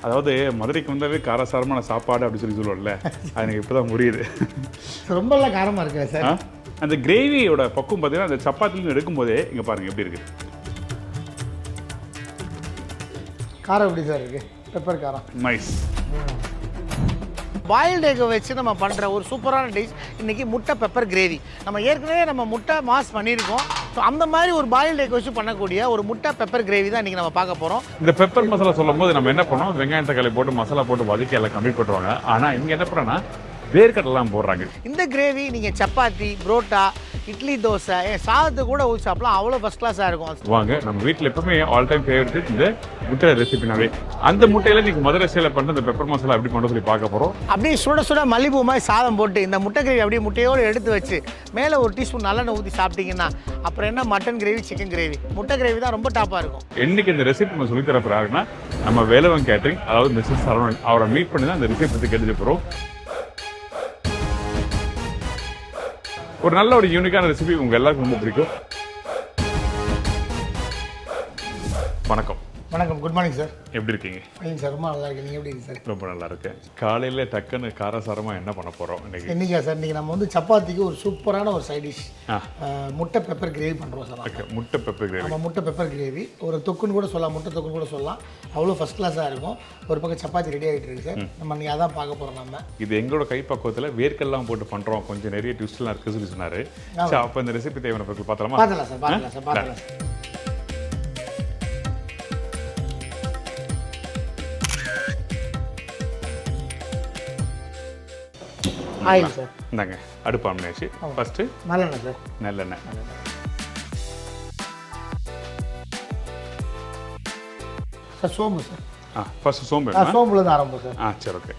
அதாவது மதுரைக்கு வந்தாவே காரசாரமான சாப்பாடு அப்படி சொல்லுவோம்ல, அது எனக்கு இப்போ தான் புரியுது. ரொம்பலாம் காரமாக இருக்கா சார்? அந்த கிரேவியோட பக்கம் பார்த்தீங்கன்னா அந்த சப்பாத்திலேருந்து எடுக்கும்போதே இங்கே பாருங்கள் எப்படி இருக்குது. காரம் எப்படி சார் இருக்குது? பெப்பர் காரம். நைஸ். பாயில்டு எக்கை வச்சு நம்ம பண்ணுற ஒரு சூப்பரான டிஷ் இன்றைக்கி முட்டை பெப்பர் கிரேவி. நம்ம ஏற்கனவே நம்ம முட்டை மாஸ் பண்ணியிருக்கோம். ஸோ அந்த மாதிரி ஒரு பாயில்டு எக் வச்சு பண்ணக்கூடிய ஒரு முட்டை பெப்பர் கிரேவி தான் இன்றைக்கி நம்ம பார்க்க போகிறோம். இந்த பெப்பர் மசாலா சொல்லும் போது நம்ம என்ன பண்ணோம், வெங்காயம் தக்காளி போட்டு மசாலா போட்டு வதக்கி எல்லாம் கம்ப்ளீட் பண்ணுவாங்க. ஆனால் இங்கே என்ன பண்ணுறோன்னா வேர்க்கடலாம் போடுறாங்க. இந்த கிரேவி நீங்கள் சப்பாத்தி, புரோட்டா, இட்லி, தோசை, சாதத்தை கூட ஊற்றி சாப்பிடலாம். அவ்வளோ ஃபஸ்ட் கிளாஸாக இருக்கும். வாங்க, நம்ம வீட்டில் எப்பவுமே ஆல் டைம் ஃபேவரட் இந்த முட்டை ரெசிபினாவே. அந்த முட்டையில நீங்கள் மதுரை ஸ்டைலில் பண்ணுற இந்த பெப்பர் மசாலா எப்படி பண்ண சொல்லி பார்க்க போகிறோம். அப்படியே சுட சுட மல்லிப்பூ மாதிரி சாதம் போட்டு இந்த முட்டை கிரேவி அப்படியே முட்டையோடு எடுத்து வச்சு மேலே ஒரு டீஸ்பூன் நல்லெண்ணெய் ஊற்றி சாப்பிட்டீங்கன்னா அப்புறம் என்ன மட்டன் கிரேவி, சிக்கன் கிரேவி, முட்டை கிரேவி தான் ரொம்ப டாப்பாக இருக்கும். என்னைக்கு இந்த ரெசிபி நம்ம சொல்லி தரப்போறாருன்னா நம்ம வேலவன் கேட்டரிங், அதாவது மிஸ்ஸஸ் சரவணன் அவரை மீட் பண்ணி தான் இந்த ரெசிபி பற்றி கேட்டு போகிறோம். ஒரு நல்ல ஒரு யூனிக்கான ரெசிபி உங்க எல்லாருக்கும் ரொம்ப பிடிக்கும். வணக்கம். வணக்கம், குட் மார்னிங் சார். எப்படி இருக்கீங்க? ஃபைன் சார், ரொம்ப நல்லா இருக்கு. நீங்கள் எப்படி இருக்கீங்க சார்? ரொம்ப நல்லா இருக்கேன். காலையில் டக்குன்னு காரசாரமாக என்ன பண்ண போகிறோம் இன்னைக்கா சார்? இன்றைக்கி நம்ம வந்து சப்பாத்திக்கு ஒரு சூப்பரான ஒரு சைட் டிஷ் முட்டை பெப்பர் கிரேவி பண்ணுறோம் சார். ஓகே, முட்டை பெப்பர் கிரேவி. நம்ம முட்டை பெப்பர் கிரேவி ஒரு தொக்குன்னு கூட சொல்லலாம், முட்டை தொக்குன்னு கூட சொல்லலாம். அவ்வளோ ஃபஸ்ட் கிளாஸாக இருக்கும். ஒரு பக்கம் சப்பாத்தி ரெடி ஆகிட்டு இருக்கு சார். நம்ம நீங்கள் அதான் பார்க்க போகிறோம். நம்ம இது எங்களோட கைப்பக்குவத்தில் வேர்க்கெல்லாம் போட்டு பண்ணுறோம். கொஞ்சம் நிறைய ட்விஸ்ட்லாம் இருக்குது சொல்லி சொன்னார். சரி, அப்போ இந்த ரெசிபி தேவையான பொருட்கள் பார்த்தலாமா? பார்க்கலாம் சார், பார்க்கலாம் சார், பார்க்கலாம் சார். Oil sir. இந்தாங்க, அடுப்பு ஆன் பண்ணியாச்சு. ஃபஸ்ட்டு நல்லெண்ணெய் சார். நல்லெண்ணெய். சார் சோம்பு சார். ஃபர்ஸ்ட் சோம்பு. சோம்புலேருந்து ஆரம்பம் சார். சரி, ஓகே.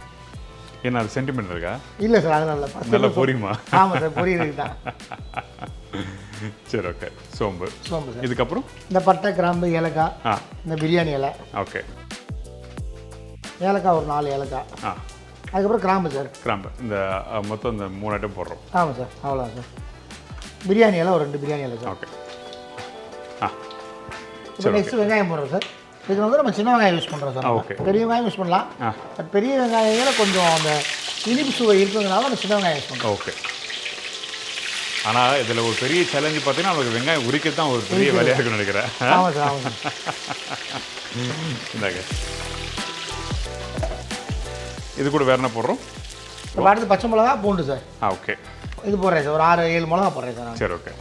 என்ன அது சென்டிமெண்ட் இருக்கா? இல்லை சார், அதனால நல்லா பொரியுமா? ஆமாம் சார், பொரியலுக்கு தான். சரி, ஓகே. சோம்பு சார். இதுக்கப்புறம் இந்த பட்டை, கிராம்பு, ஏலக்காய், இந்த பிரியாணி இலை. ஓகே. ஏலக்காய் ஒரு 4 ஏலக்காய். அதுக்கப்புறம் கிராம்பு சார். கிராம்பு இந்த மொத்தம் இந்த 3 ஐட்டம் போடுறோம். ஆமாம் சார், அவ்வளோ சார். பிரியாணி இலை ஒரு 2 பிரியாணி இலை சார். ஓகே. இப்போ நெக்ஸ்ட் வெங்காயம் போடுறோம் சார். இதுக்கு வந்து நம்ம சின்ன வெங்காயம் யூஸ் பண்ணுறோம் சார். ஓகே. பெரிய வெங்காயம் யூஸ் பண்ணலாம். பட் பெரிய வெங்காயத்தில் கொஞ்சம் அந்த இனிப்பு சுவை இருக்கிறதுனால நம்ம சின்ன வெங்காயம் யூஸ் பண்ணுறோம். ஓகே. ஆனால் இதில் ஒரு பெரிய சேலஞ்சு பார்த்தீங்கன்னா அவங்களுக்கு வெங்காயம் உரிக்க தான் ஒரு பெரிய வேலையாக இருக்குன்னு நினைக்கிறேன். ஆமாம் சார், ஆமாம் சார். இந்தாங்க, இது கூட வேறு என்ன போடுறோம்? இப்போ அடுத்து பச்சை மிளகா, பூண்டு சார். ஓகே. இது போடுறேன் சார், ஒரு 6-7 மிளகா போடுறேன் சார். சரி, ஓகே.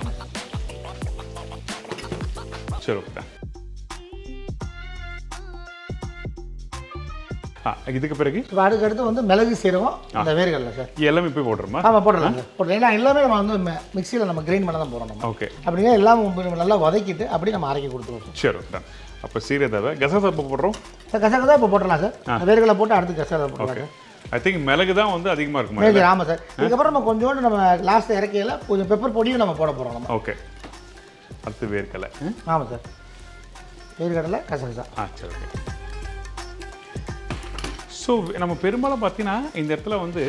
சரி, ஓகே. இதுக்கு பிறகு இப்போ அடுத்து வந்து மிளகு, சீரகம், இந்த வேர்க்கடலை சார். எல்லாமே போய் போட்டுருமா? ஆமாம், போடலாம் சார், போடுறோம். ஏன்னா எல்லாமே நம்ம வந்து மிக்சியில் நம்ம கிரைண்ட் பண்ண தான் போகிறோம். ஓகே. அப்படின்னா எல்லாம் நல்லா வதக்கிட்டு அப்படி நம்ம அரைக்கி கொடுத்துருவோம். சரி, ஓகே. அப்போ சீரகத்தை கசகசா போடுறோம் சார். கசகசா இப்போ போட்டுடலாம் சார். வேர்க்கடலை போட்டு அடுத்து கசகசா போடலாம் சார். ஐ திங்க் மிளகு தான் வந்து அதிகமாக இருக்குமா? மிளகு, ஆமாம் சார். இதுக்கப்புறம் நம்ம கொஞ்சோண்டு நம்ம லாஸ்ட் இறக்கையில் கொஞ்சம் பெப்பர் பொடியும் நம்ம போட போகிறோம் நம்ம. ஓகே. அடுத்து வேர்க்கடலை. ஆமாம் சார், வேர்க்கடலை, கசகசா. சரி, ஓகே. ஸோ நம்ம பெரும்பாலும் பார்த்தீங்கன்னா இந்த இடத்துல வந்து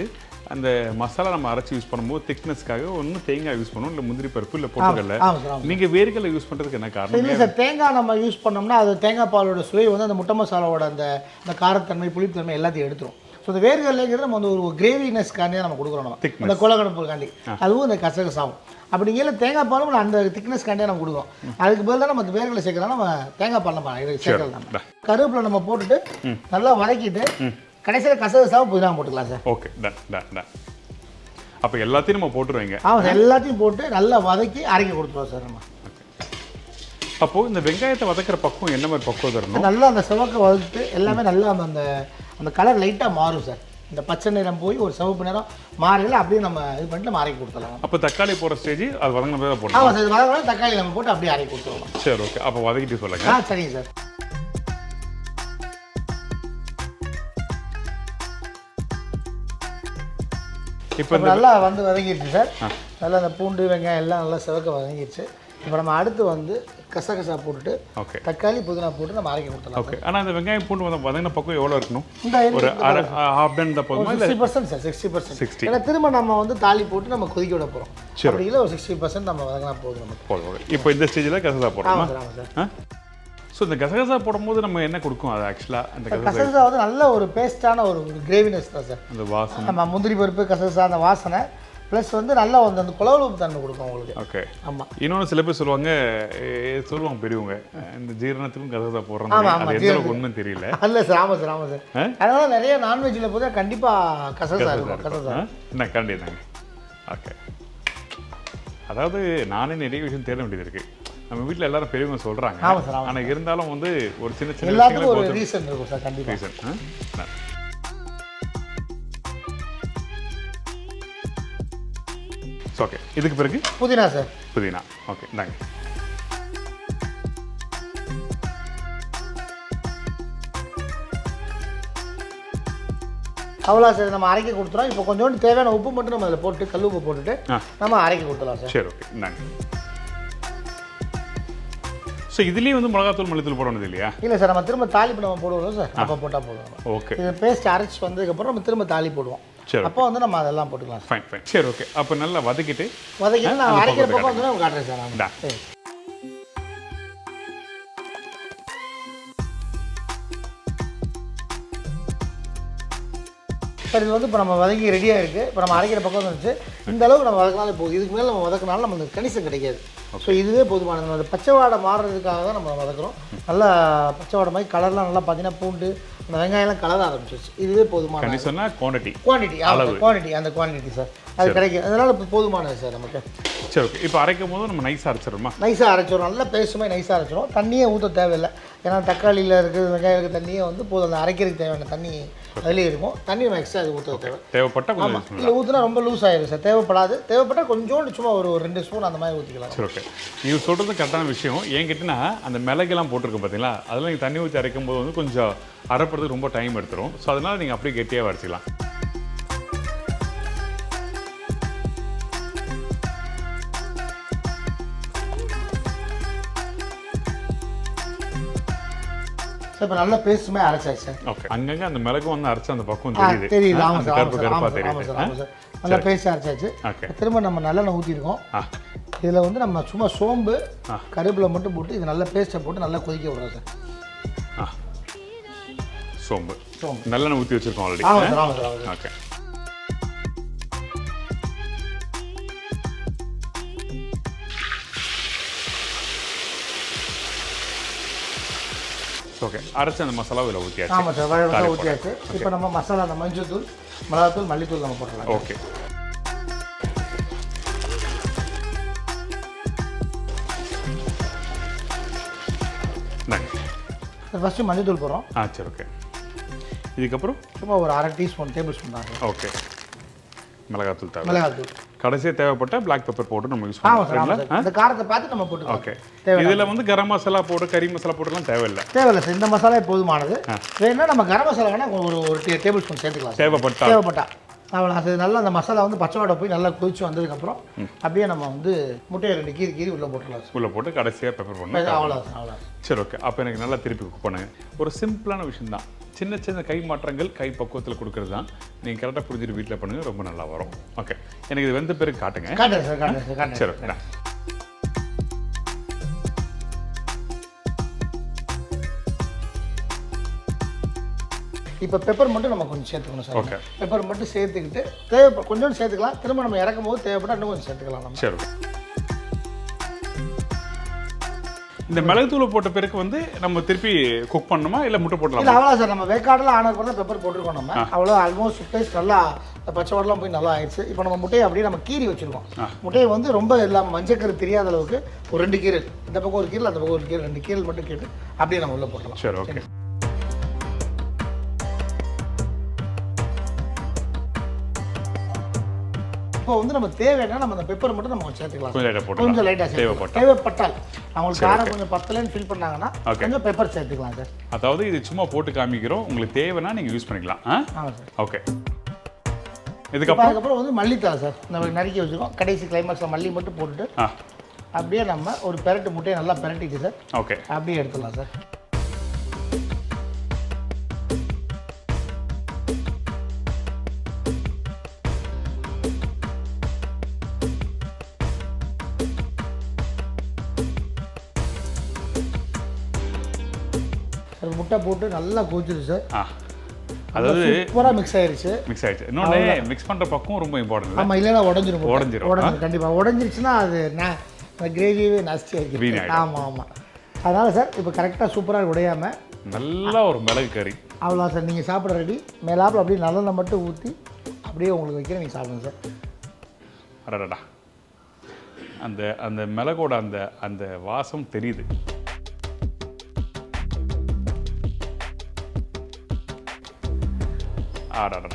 அந்த மசாலா நம்ம அரைச்சி யூஸ் பண்ணும்போது திக்னஸ்க்காக ஒன்று தேங்காய் யூஸ் பண்ணுவோம், இல்லை முந்திரி பருப்பு, இல்லை பொட்டுக்கடலை. நீங்கள் வேர்க்கடலை யூஸ் பண்ணுறதுக்கு என்ன காரணம்? இல்லை சார், தேங்காய் நம்ம யூஸ் பண்ணோம்னா அது தேங்காய் பாலோட சுவை வந்து அந்த முட்டை மசாலாவோட அந்த காரத்தன்மை, புளித்தன்மை எல்லாத்தையும் எடுத்துரும். ஸோ இந்த வேர்க்கடலைங்கிறது நம்ம வந்து ஒரு கிரேவினஸ்க்காண்டி நம்ம கொடுக்குறோம். நம்ம அந்த கொலகடப்புக்காண்டி அதுவும் இந்த கசகசாவும் அப்படிங்கிற தேங்காய் பாலும் அந்த திக்னஸ்க்காண்டியே நம்ம கொடுக்குறோம். அதுக்கு பதிலாக நம்ம வேர்க்கடலை சேர்க்கலாம். நம்ம தேங்காய் பால் நம்ம சேர்க்கலாம். நம்ம கருவேப்பிலை நம்ம போட்டுட்டு நல்லா வதக்கிட்டு கடைசியில் கசகசாவும் புதினா போட்டுக்கலாம் sir. Okay, done done done. அப்போ எல்லாத்தையும் நம்ம போட்டுருவீங்க? ஆமாம் சார், எல்லாத்தையும் போட்டு நல்லா வதக்கி அரைக்க கொடுத்துருவோம் சார் நம்ம. அப்போது இந்த வெங்காயத்தை வதக்கிற பக்குவம் என்ன மாதிரி பக்குவம் தரணும்? நல்லா அந்த சிவக்க வதக்கிட்டு எல்லாமே நல்லா அந்த கலர் லைட்டாக மாறும் சார். இந்த பச்சை நிறம் போய் ஒரு சிவப்பு நிறம் மாறல அப்படியே நம்ம இது பண்ணிட்டு நம்ம அரைக்கி கொடுத்துடலாம். அப்போ தக்காளி போகிற ஸ்டேஜ் அது வதங்கின போய் போடலாம்? ஆமாம் சார், வதங்கினா தக்காளி நம்ம போட்டு அப்படியே அரைக்கி கொடுத்துடலாம். சரி, ஓகே. அப்போ வதக்கிட்டு சொல்லுங்கள். சரிங்க சார். இப்போ நல்லா வந்து வதங்கிடுச்சு சார். நல்லா அந்த பூண்டு, வெங்காயம் எல்லாம் நல்லா சிவக்க வதங்கிடுச்சு. இப்போ நம்ம அடுத்து வந்து கசகசா போட்டுட்டு தக்காளி, புதினா போட்டு நம்ம அரைக்க கொடுத்துடலாம். ஓகே. ஆனால் அந்த வெங்காயம் பூண்டு வந்து வதங்கின பக்கம் எவ்வளோ இருக்கணும்? ஒரு ஹாஃப் டன் தான் போதுமா? 60% சார், 60%. ஏன்னா திரும்ப நம்ம வந்து தாலி போட்டு நம்ம கொதிக்க விட போகிறோம். அப்படிங்கிற ஒரு 60% நம்ம வதங்கினா போதும் நமக்கு. போதும். இப்போ இந்த ஸ்டேஜில் கசகசா போடுறோம். ஆமாம் சார். ஸோ இந்த கசகசா போடும்போது நம்ம என்ன கொடுக்கும் அது ஆக்சுவலாக அந்த கசகசா வந்து நல்ல ஒரு பேஸ்டான ஒரு கிரேவினஸ் தான் சார். அந்த வாசனை நம்ம முந்திரி பருப்பு கசகசா அந்த வாசனை ப்ளஸ் வந்து நல்லா வந்து அந்த குழவளவு தன்மை கொடுக்கும் உங்களுக்கு. ஓகே. ஆமாம். இன்னொன்று சில பேர் சொல்லுவாங்க பெரியவங்க இந்த ஜீரணத்துக்கும் கசகசா போடுறாங்க, அது எந்த அளவுக்கு உண்மைன்னு தெரியல. இல்லை சார், ஆமாம் சார், ஆமாம் சார். அதனால நிறைய நான்வெஜ்ஜில் போது கண்டிப்பாக கசகசா இருக்கும். கசகசா என்ன கண்டிப்பாங்க. ஓகே. அதாவது நானே நிறைய விஷயம் தேட வேண்டியது இருக்கு. நம்ம வீட்டில் எல்லாரும் பெரியவங்க சொல்றாங்க, ஆனால் இருந்தாலும் வந்து ஒரு சின்ன சின்ன எல்லாத்துக்கும் ஒரு ரீசன் இருக்கும் சார். கண்டிப்பாக ரீசன். ஓகே. இதுக்கு பிறகு புதினா சார். புதினா. ஓகே, இந்தாங்க. அவ்வளோ சார், நம்ம அரைக்க கொடுத்துறோம். இப்போ கொஞ்சோண்டு தேவையான உப்பு மட்டும் நம்ம அதில் போட்டு கல் உப்பு போட்டுட்டு நம்ம அரைக்க கொடுத்துடலாம் சார். சரி, ஓகே, இந்தாங்க. ஸோ இதுலேயே வந்து மிளகாத்தூள் மல்லித்தூள் போடணும் இல்லையா? இல்லை சார், நம்ம திரும்ப தாளிப்பு நம்ம போடுவோம் சார். அப்போ போட்டால் போடுவோம். ஓகே. இது பேஸ்ட் அரைச்சி வந்ததுக்கப்புறம் நம்ம திரும்ப தாளி போடுவோம். சரி, அப்போ வந்து நம்ம அதெல்லாம் போட்டுக்கலாம். Fine fine. சரி, ஓகே. அப்போ நல்லா வதக்கிட்டு நான் அரைக்கிற பக்கம் வந்து நான் காட்டுறேன் சார். சரி. சார் இது வந்து இப்போ நம்ம வதக்கி ரெடியாக இருக்குது. இப்போ நம்ம அரைக்கிற பக்கம் வந்துச்சு. இந்த அளவுக்கு நம்ம வதக்கினாலும் போகுது. இதுக்கு மேலே நம்ம வதக்கினாலும் நம்மளுக்கு கணிசம் கிடைக்காது. ஸோ இதுவே போதுமானது. நம்ம பச்சை வாடை மாறுறதுக்காக தான் நம்ம வதக்குறோம். நல்லா பச்சை வாடை மாதிரி கலர்லாம் நல்லா பார்த்தீங்கன்னா பூண்டு அந்த வெங்காயம்லாம் கலர ஆரம்பிச்சிருச்சு. இதுவே போதுமான குவான்டிட்டி அந்த குவான்டிட்டி சார் அது கிடைக்கும். அதனால் இப்போ போதுமானது சார் நமக்கு. சரி, ஓகே. இப்போ அரைக்கும் போது நம்ம நைஸாக அரைச்சிடுமா? நைஸாக அரைச்சிடும். நல்லா பேஸ்ட்டுமே நைஸாக அரைச்சிடும். தண்ணியே ஊற்ற தேவையில்லை. ஏன்னா தக்காளியில் இருக்குது வெங்காயம் இருக்குது தண்ணியே வந்து போதும். அந்த அரைக்கிறதுக்கு தேவையான தண்ணி அதிலே இருக்கும். தண்ணி நம்ம எக்ஸ்ட்ரா அது ஊற்ற தேவைப்பட்டால் ஆமாம். இல்லை ஊற்றினா ரொம்ப லூஸ் ஆகிடும் சார். தேவைப்படாது. தேவைப்பட்டால் கொஞ்சோண்டு சும்மா ஒரு 2 ஸ்பூன் அந்த மாதிரி ஊற்றிக்கலாம். சரி, ஓகே. நீங்கள் சொல்கிறது கரெக்டான விஷயம். ஏங்கிட்டனா அந்த மிளகெல்லாம் போட்டிருக்கோம் பார்த்தீங்களா, அதெல்லாம் நீங்கள் தண்ணி ஊற்றி அரைக்கும் போது வந்து கொஞ்சம் அரைப்படுறதுக்கு ரொம்ப டைம் எடுத்துரும். ஸோ அதனால் நீங்கள் அப்படியே கெட்டியாக அரைச்சிக்கலாம். இப்போ நல்ல பேஸ்ட்டுமே அரைச்சாச்சு சார். ஓகே. அங்கங்கே அந்த மிளகு வந்து அரைச்சா அந்த பக்கம் தெரியுது. ஆமாம் சார், கருப்பாக தெரியுது. ஆமாம் சார். நல்லா பேஸ்ட் அரைச்சாச்சு. ஓகே. திரும்ப நம்ம நல்லெண்ணெய் ஊற்றிருக்கோம். இதில் வந்து நம்ம சும்மா சோம்பு கருவேப்பிலை மட்டும் போட்டு இது நல்ல பேஸ்ட்டை போட்டு நல்லா கொதிக்க விடுறோம் சார். சோம்பு நல்லெண்ணெய் ஊற்றி வச்சுருக்கோம் ஆல்ரெடி. ஆமாம் சார், ஆமாம் சார். ஓகே. ஓகே. அரைச்சி அந்த மசாலாவை இதில் ஊற்றியாச்சு. ஆமாம் சார், வழக்கம் ஊற்றியாச்சு. இப்போ நம்ம மசாலா அந்த மஞ்சள் தூள் மிளகாத்தூள் மல்லித்தூள் நம்ம போட்டுக்கலாம். ஓகே. ஃபஸ்ட்டு மஞ்சள் தூள் போடுறோம். சரி, ஓகே. இதுக்கப்புறம் சும்மா ஒரு 1/2 டீஸ்பூன் டேபிள் ஸ்பூன் தான். ஓகே. மிளகாத்தூள் தேவை. மிளகாத்தூள் கடைசியாக தேவைப்பட்ட பிளாக் பெப்பர் போட்டு நம்ம யூஸ் பண்ணுவோம். அந்த காரத்தை பார்த்து நம்ம போட்டுக்கலாம். ஓகே. இதில் வந்து கரம் மசாலா போட்டு கறி மசாலா போட்டுலாம் தேவையில்லை சார். இந்த மசாலா போதுமானது. வேணும்னா நம்ம கரம் மசாலா வேணால் ஒரு டேபிள் ஸ்பூன் சேர்த்துக்கலாம் தேவைப்பட்டா. அவ்வளோ அது நல்லா அந்த மசாலா வந்து பச்சை வாடை போய் நல்லா கொதிச்சு வந்ததுக்கப்புறம் அப்படியே நம்ம வந்து முட்டையை 2 கீறி உள்ளே போட்டுக்கலாம். உள்ளே போட்டு கடைசியாக பெப்பர் பண்ணணும். அவ்வளோ. சரி, ஓகே. அப்போ எனக்கு நல்லா திருப்பி குக் பண்ணுங்க. ஒரு சிம்பிளான விஷயம் தான். சின்ன சின்ன கை மாற்றங்கள் கை பக்குவத்தில் கொடுக்குறது தான். நீங்கள் கரெக்டாக புரிஞ்சுட்டு வீட்டில் பண்ணுங்கள், ரொம்ப நல்லா வரும். ஓகே. எனக்கு இது வெந்த பிறகு காட்டுங்க. காட்டுறேன். சரி, ஓகே. இப்போ பெப்பர் மட்டும் நம்ம கொஞ்சம் சேர்த்துக்கணும் சார். ஓகே. பெப்பர் மட்டும் சேர்த்துக்கிட்டு கொஞ்சோண்டு சேர்த்துக்கலாம். திரும்ப நம்ம இறக்கும் போது தேவைப்பட்டால் இன்னும் கொஞ்சம் சேர்த்துக்கலாம் நம்ம. சரி. இந்த மிளகுத்தூளை போட்ட பிறகு வந்து நம்ம திருப்பி குக் பண்ணணுமா இல்லை முட்டை போடலாம்? இல்லை, அவ்வளோ சார். நம்ம வேக்காடில் ஆனதுக்கு தான் பெப்பர் போட்டுருக்கோம் நம்ம. அவ்வளோ ஆல்மோஸ்ட் டேஸ்ட் நல்லா பச்சை வாடெலாம் போய் நல்லா ஆயிடுச்சு. இப்போ நம்ம முட்டையை அப்படியே நம்ம கீறி வச்சுருக்கோம். முட்டையை வந்து ரொம்ப இல்லாமல் மஞ்சக்கரு தெரியாத அளவுக்கு ஒரு 2 கீரல், இந்த பக்கம் ஒரு கீரல் அந்த பக்கம் ஒரு கீரல், 2 கீரல் மட்டும் கேட்டு அப்படியே நம்ம உள்ளே போட்டலாம். சரி, ஓகே. இப்போ வந்து நம்ம தேவைன்னா நம்ம அந்த பெப்பர் மட்டும் நம்ம சேர்த்துக்கலாம். கொஞ்சம் லைட்டாக தேவைப்பட்டால் அவங்களுக்கு காரம் கொஞ்சம் பத்தலைன்னு ஃபீல் பண்ணாங்கன்னா கொஞ்சம் பெப்பர் சேர்த்துக்கலாம் சார். அதாவது இது சும்மா போட்டு காமிக்கிறோம், உங்களுக்கு தேவைன்னா நீங்கள் யூஸ் பண்ணிக்கலாம். ஆமாம் சார். ஓகே. அதுக்கப்புறம் வந்து மல்லித்தலை சார் நம்ம நறுக்கி வச்சுருக்கோம். கடைசி கிளைமேக்ஸில் மல்லி மட்டும் போட்டுட்டு அப்படியே நம்ம ஒரு பெரட்டு முட்டையை நல்லா பெரட்டிட்டு சார். ஓகே. அப்படியே எடுத்துடலாம் சார். சார் முட்டை போட்டு நல்லா கொதிச்சிருச்சு சார். அதாவது சூப்பராக மிக்ஸ் ஆயிடுச்சு. இன்னொன்று மிக்ஸ் பண்ணுற பக்கம் ரொம்ப இம்பார்ட்டன்ட். ஆமாம், இல்லைன்னா உடஞ்சிரும். உடஞ்சிரும் கண்டிப்பாக. உடஞ்சிருச்சுன்னா அது அந்த கிரேவியே நாஸ்டி ஆகிருக்கு. ஆமாம். அதனால் சார் இப்போ கரெக்டாக சூப்பராக உடையாமல் நல்லா ஒரு மிளகு கறி அவ்வளோ சார். நீங்கள் சாப்பிட்ற ரெடி. மேலாப்பில் அப்படியே நல்லெண்ணெய் மட்டும் ஊற்றி அப்படியே உங்களுக்கு வைக்கிறேன், நீங்கள் சாப்பிடுங்க சார். அடடா, அந்த அந்த மிளகோட அந்த அந்த வாசம் தெரியுது. அடடா,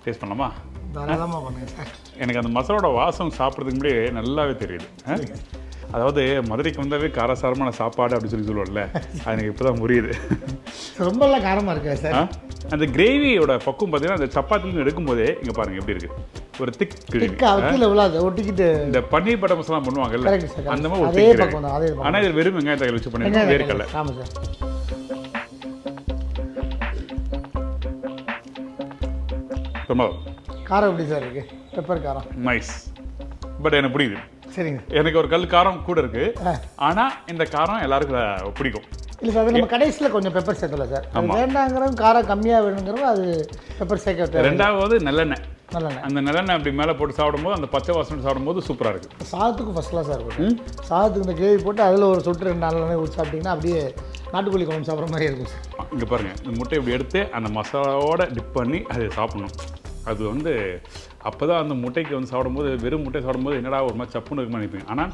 டேஸ்ட் பண்ணலாமா? தாராளமாக பண்ணுங்க சார். எனக்கு அந்த மசாலோட வாசம் சாப்பிட்றதுக்கு முன்னாடியே நல்லாவே தெரியுது. அதாவது மதுரைக்கு வந்தாவே காரசாரமான சாப்பாடு அப்படின்னு சொல்லுவோம்ல, அது எனக்கு இப்போ தான் புரியுது. ரொம்பலாம் காரமாக இருக்கா சார்? அந்த கிரேவியோட பக்கம் பார்த்தீங்கன்னா அந்த சப்பாத்திலேருந்து எடுக்கும்போதே இங்கே பாருங்கள் எப்படி இருக்குது. ஒரு திக் கீழே விழாது, ஒட்டிக்கிட்டு. இந்த பன்னீர் பட்டர் மசாலா பண்ணுவாங்கல்ல, அந்த மாதிரி அதே பக்கம் தான். ஆனால் இது வெறும் வெங்காயம் தக்காளி வச்சு பண்ணிருக்கோம், வேர்க்கடலை. ஆமாம் சார். ரொம்ப காரம் எப்படி சார் இருக்குது? பெப்பர் காரம் நைஸ். பட் எனக்கு புரியுது. சரிங்க. எனக்கு ஒரு காரம் கூட இருக்கு, ஆனால் இந்த காரம் எல்லாருக்கும் பிடிக்கும். இல்லை சார், அது நம்ம கடைசியில் கொஞ்சம் பெப்பர் சேர்த்துல சார். வேண்டாங்கிறவங்க காரம் கம்மியாக வேணுங்கிறவங்க அது பெப்பர் சேர்க்க. ரெண்டாவது நல்லெண்ணெய். அந்த நல்லெண்ணெய் அப்படி மேலே போட்டு சாப்பிடும்போது அந்த பச்சை வாசனை சாப்பிடும்போது சூப்பராக இருக்குது. சாதத்துக்கு ஃபர்ஸ்ட் கிளாஸாக இருக்கும். சாதத்துக்கு இந்த கிரேவி போட்டு அதில் ஒரு சொட்டு 2 நல்லெண்ணெய் ஊற்றி சாப்பிட்டிங்கன்னா அப்படியே நாட்டுக்கோழி குழம்பு சாப்பிட்ற மாதிரி இருக்கும் சார். இங்கே பாருங்கள், இந்த முட்டை இப்படி எடுத்து அந்த மசாலாவோட டிப் பண்ணி அதை சாப்பிடணும். அது அப்போ தான் அந்த முட்டைக்கு சாப்பிடும்போது, வெறும் முட்டை சாப்பிடும்போது என்னடா ஒரு மாதிரி சப்புன்னு இருக்குமா நினைப்பீங்க. ஆனால்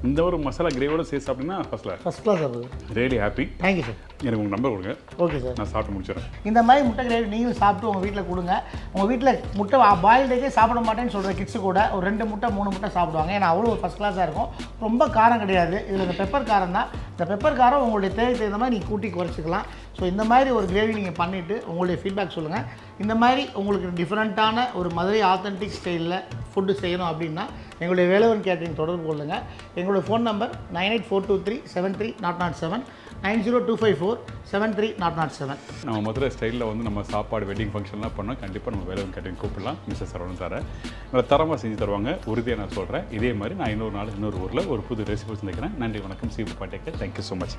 இந்த ஒரு மசாலா கிரேவியோட சேர்த்து சாப்பிட்டீங்கன்னா ஃபர்ஸ்ட் கிளாஸ் ஆகுது. Really happy. Thank you sir. எனக்கு உங்கள் நம்பர் கொடுங்க. ஓகே சார், நான் சாப்பிட்டு முடிச்சிடறேன். இந்த மாதிரி முட்டை கிரேவி நீங்களும் சாப்பிட்டு உங்கள் வீட்டில் கொடுங்க. உங்கள் வீட்டில் முட்டை பாயில்டே சாப்பிட மாட்டேன்னு சொல்கிற கிட்ஸு கூட ஒரு 2 முட்டை 3 முட்டை சாப்பிடுவாங்க. ஏன்னா அவ்வளோ ஒரு ஃபஸ்ட் கிளாஸாக இருக்கும். ரொம்ப காரம் கிடையாது இதில். இந்த பெப்பர் காரம் தான். இந்த பெப்பர் காரம் உங்களுடைய தேவைக்கு தகுந்த மாதிரி நீங்கள் கூட்டி குறைச்சிக்கலாம். ஸோ இந்த மாதிரி ஒரு கிரேவி நீங்கள் பண்ணிவிட்டு உங்களுடைய ஃபீட்பேக் சொல்லுங்கள். இந்த மாதிரி உங்களுக்கு டிஃப்ரெண்ட்டான ஒரு மதுரை ஆத்தென்டிக் ஸ்டைலில் ஃபுட்டு செய்யணும் அப்படின்னா எங்களுடைய வேலவன் கேட்டரிங் தொடர்பு கொள்ளுங்கள். எங்களுடைய ஃபோன் நம்பர் 9842373007, 9025473007. நம்ம மதுரை ஸ்டைலில் நம்ம சாப்பாடு வெட்டிங் ஃபங்க்ஷன்லாம் பண்ணோம். கண்டிப்பாக நம்ம வேலவன் கேட்டரிங் கூப்பிடலாம். மிஸ்ஸஸ் சரவணன் சாரை நல்லா தரமாக செஞ்சு தருவாங்க, உறுதியாக நான் சொல்கிறேன். இதே மாதிரி நான் இன்னொரு நாள் இன்னொரு ஊரில் ஒரு புது ரெசிபி சந்திக்கிறேன். நன்றி, வணக்கம். சீப்பு பாட்டேக்கர். Thank you so much.